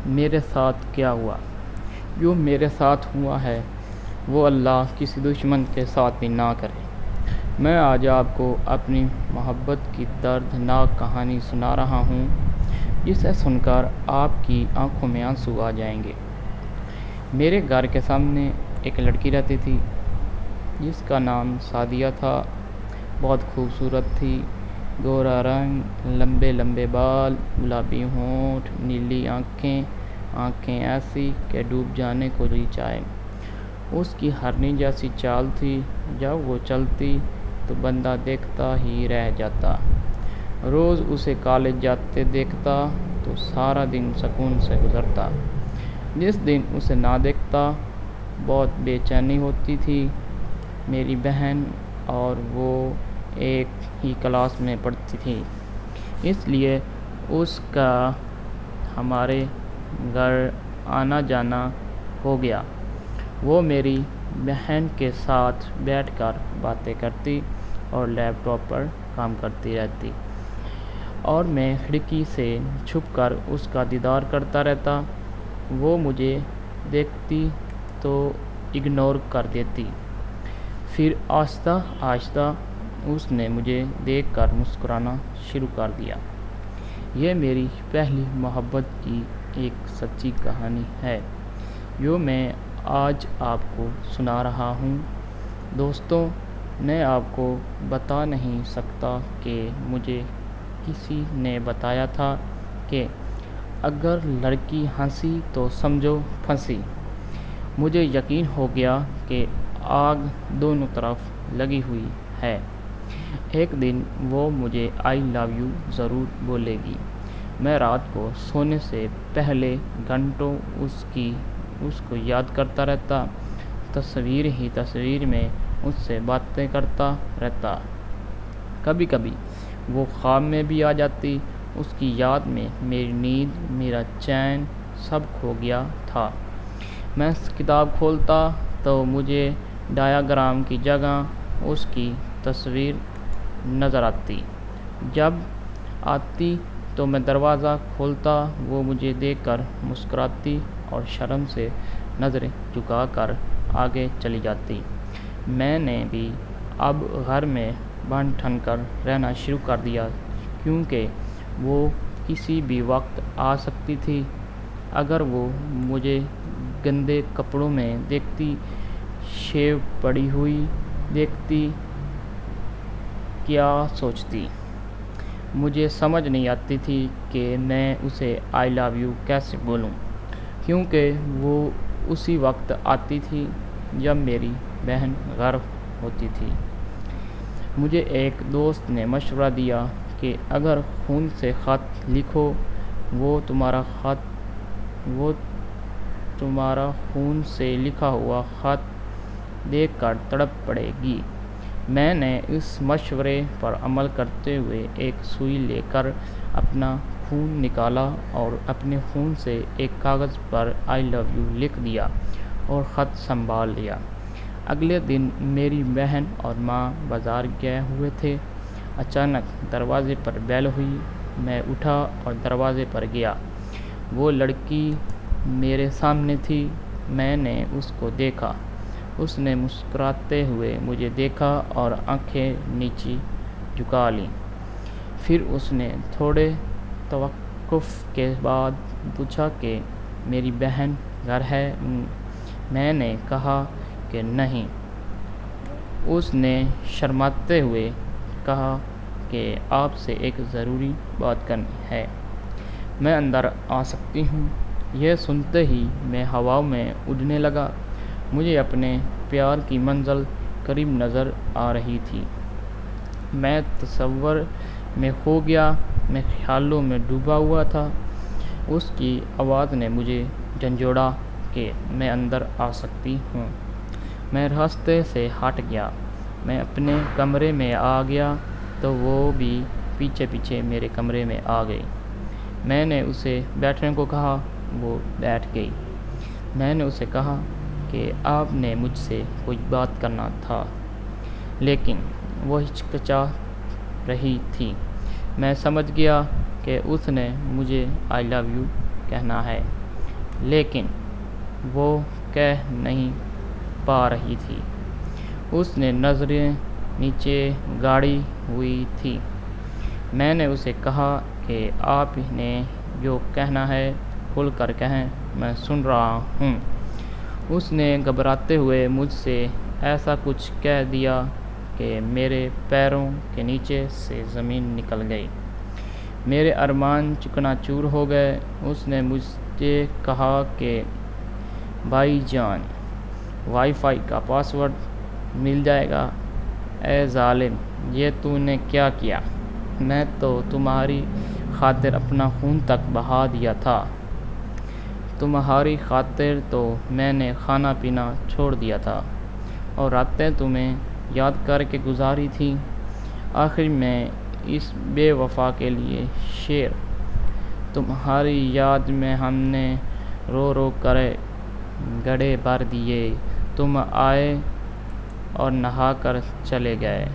میرے ساتھ کیا ہوا؟ جو میرے ساتھ ہوا ہے وہ اللہ کسی دشمن کے ساتھ بھی نہ کرے۔ میں آج آپ کو اپنی محبت کی دردناک کہانی سنا رہا ہوں، جسے سن کر آپ کی آنکھوں میں آنسو آ جائیں گے۔ میرے گھر کے سامنے ایک لڑکی رہتی تھی جس کا نام سعدیہ تھا۔ بہت خوبصورت تھی، گورا رنگ، لمبے لمبے بال، گلابی ہونٹ، نیلی آنکھیں ایسی کہ ڈوب جانے کو جی چاہے۔ اس کی ہرنی جیسی چال تھی، جب وہ چلتی تو بندہ دیکھتا ہی رہ جاتا۔ روز اسے کالج جاتے دیکھتا تو سارا دن سکون سے گزرتا۔ جس دن اسے نہ دیکھتا بہت بے چینی ہوتی تھی۔ میری بہن اور وہ ایک ہی کلاس میں پڑھتی تھی، اس لیے اس کا ہمارے گھر آنا جانا ہو گیا۔ وہ میری بہن کے ساتھ بیٹھ کر باتیں کرتی اور لیپ ٹاپ پر کام کرتی رہتی، اور میں کھڑکی سے چھپ کر اس کا دیدار کرتا رہتا۔ وہ مجھے دیکھتی تو اگنور کر دیتی، پھر آہستہ آہستہ اس نے مجھے دیکھ کر مسکرانا شروع کر دیا۔ یہ میری پہلی محبت کی ایک سچی کہانی ہے جو میں آج آپ کو سنا رہا ہوں۔ دوستوں، میں آپ کو بتا نہیں سکتا کہ مجھے کسی نے بتایا تھا کہ اگر لڑکی ہنسی تو سمجھو پھنسی۔ مجھے یقین ہو گیا کہ آگ دونوں طرف لگی ہوئی ہے۔ ایک دن وہ مجھے آئی لو یو ضرور بولے گی۔ میں رات کو سونے سے پہلے گھنٹوں اس کو یاد کرتا رہتا، تصویر میں اس سے باتیں کرتا رہتا۔ کبھی کبھی وہ خواب میں بھی آ جاتی۔ اس کی یاد میں میری نیند، میرا چین سب کھو گیا تھا۔ میں کتاب کھولتا تو مجھے ڈایاگرام کی جگہ اس کی تصویر نظر آتی۔ جب آتی تو میں دروازہ کھولتا، وہ مجھے دیکھ کر مسکراتی اور شرم سے نظریں جھکا کر آگے چلی جاتی۔ میں نے بھی اب گھر میں بن ٹھن کر رہنا شروع کر دیا، کیونکہ وہ کسی بھی وقت آ سکتی تھی۔ اگر وہ مجھے گندے کپڑوں میں دیکھتی، شیو پڑی ہوئی دیکھتی، کیا سوچتی؟ مجھے سمجھ نہیں آتی تھی کہ میں اسے آئی لو یو کیسے بولوں، کیونکہ وہ اسی وقت آتی تھی جب میری بہن گھر ہوتی تھی۔ مجھے ایک دوست نے مشورہ دیا کہ اگر خون سے خط لکھو، وہ تمہارا خون سے لکھا ہوا خط دیکھ کر تڑپ پڑے گی۔ میں نے اس مشورے پر عمل کرتے ہوئے ایک سوئی لے کر اپنا خون نکالا اور اپنے خون سے ایک کاغذ پر آئی لو یو لکھ دیا اور خط سنبھال لیا۔ اگلے دن میری بہن اور ماں بازار گئے ہوئے تھے۔ اچانک دروازے پر بیل ہوئی۔ میں اٹھا اور دروازے پر گیا۔ وہ لڑکی میرے سامنے تھی۔ میں نے اس کو دیکھا۔ اس نے مسکراتے ہوئے مجھے دیکھا اور آنکھیں نیچے جھکا لیں۔ پھر اس نے تھوڑے توقف کے بعد پوچھا کہ میری بہن گھر ہے؟ میں نے کہا کہ نہیں۔ اس نے شرماتے ہوئے کہا کہ آپ سے ایک ضروری بات کرنی ہے۔ میں اندر آ سکتی ہوں؟ یہ سنتے ہی میں ہوا میں اڑنے لگا۔ مجھے اپنے پیار کی منزل قریب نظر آ رہی تھی۔ میں تصور میں کھو گیا، میں خیالوں میں ڈوبا ہوا تھا۔ اس کی آواز نے مجھے جھنجھوڑا کہ میں اندر آ سکتی ہوں۔ میں راستے سے ہٹ گیا۔ میں اپنے کمرے میں آ گیا تو وہ بھی پیچھے پیچھے میرے کمرے میں آ گئی۔ میں نے اسے بیٹھنے کو کہا، وہ بیٹھ گئی۔ میں نے اسے کہا کہ آپ نے مجھ سے کچھ بات کرنا تھا، لیکن وہ ہچکچا رہی تھی۔ میں سمجھ گیا کہ اس نے مجھے آئی لو یو کہنا ہے۔ لیکن وہ کہہ نہیں پا رہی تھی۔ اس نے نظریں نیچے گاڑی ہوئی تھی۔ میں نے اسے کہا کہ آپ نے جو کہنا ہے کھل کر کہیں، میں سن رہا ہوں۔ اس نے گھبراتے ہوئے مجھ سے ایسا کچھ کہہ دیا کہ میرے پیروں کے نیچے سے زمین نکل گئی۔ میرے ارمان چکنا چور ہو گئے۔ اس نے مجھ سے کہا کہ بھائی جان، وائی فائی کا پاس ورڈ مل جائے گا۔ اے ظالم، یہ تو نے کیا کیا؟ میں تو تمہاری خاطر اپنا خون تک بہا دیا تھا۔ تمہاری خاطر تو میں نے کھانا پینا چھوڑ دیا تھا اور راتیں تمہیں یاد کر کے گزاری تھیں۔ آخر میں اس بے وفا کے لیے شعر۔ تمہاری یاد میں ہم نے رو رو کر گڑھے بھر دیے۔ تم آئے اور نہا کر چلے گئے۔